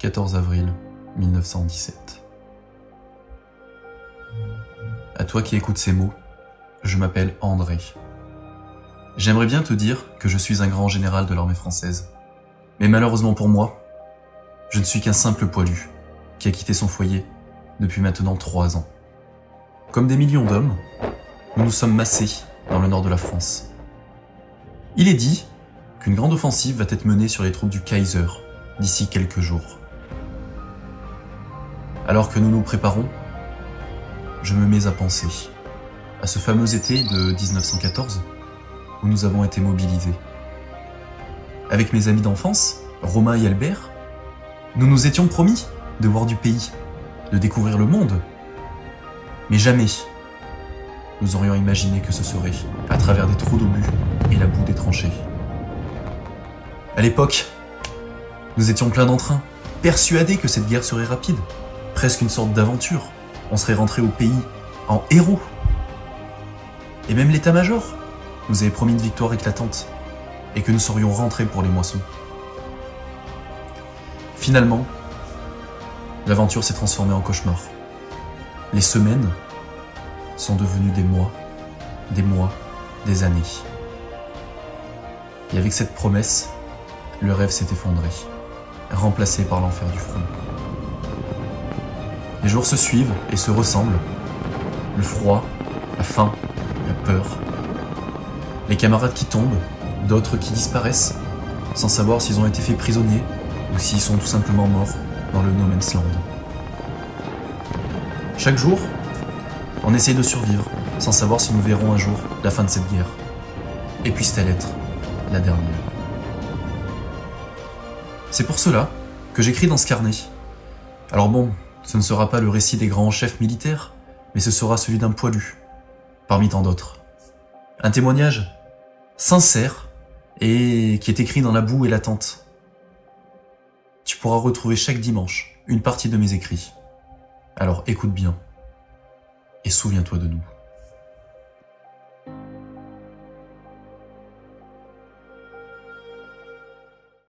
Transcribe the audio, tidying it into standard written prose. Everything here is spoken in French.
14 avril 1917. À toi qui écoutes ces mots, je m'appelle André. J'aimerais bien te dire que je suis un grand général de l'armée française. Mais malheureusement pour moi, je ne suis qu'un simple poilu qui a quitté son foyer depuis maintenant 3 ans. Comme des millions d'hommes, nous nous sommes massés dans le nord de la France. Il est dit qu'une grande offensive va être menée sur les troupes du Kaiser d'ici quelques jours. Alors que nous nous préparons, je me mets à penser à ce fameux été de 1914 où nous avons été mobilisés. Avec mes amis d'enfance, Romain et Albert, nous nous étions promis de voir du pays, de découvrir le monde. Mais jamais nous aurions imaginé que ce serait à travers des trous d'obus et la boue des tranchées. À l'époque, nous étions pleins d'entrain, persuadés que cette guerre serait rapide, presque une sorte d'aventure. On serait rentré au pays en héros. Et même l'état-major nous avait promis une victoire éclatante et que nous serions rentrés pour les moissons. Finalement, l'aventure s'est transformée en cauchemar. Les semaines sont devenues des mois, des années. Et avec cette promesse, le rêve s'est effondré, remplacé par l'enfer du front. Les jours se suivent et se ressemblent. Le froid, la faim, la peur. Les camarades qui tombent, d'autres qui disparaissent, sans savoir s'ils ont été faits prisonniers ou s'ils sont tout simplement morts dans le No Man's Land. Chaque jour, on essaye de survivre, sans savoir si nous verrons un jour la fin de cette guerre. Et puisse-t-elle être la dernière. C'est pour cela que j'écris dans ce carnet. Alors bon, ce ne sera pas le récit des grands chefs militaires, mais ce sera celui d'un poilu, parmi tant d'autres. Un témoignage sincère et qui est écrit dans la boue et l'attente. Tu pourras retrouver chaque dimanche une partie de mes écrits. Alors écoute bien et souviens-toi de nous.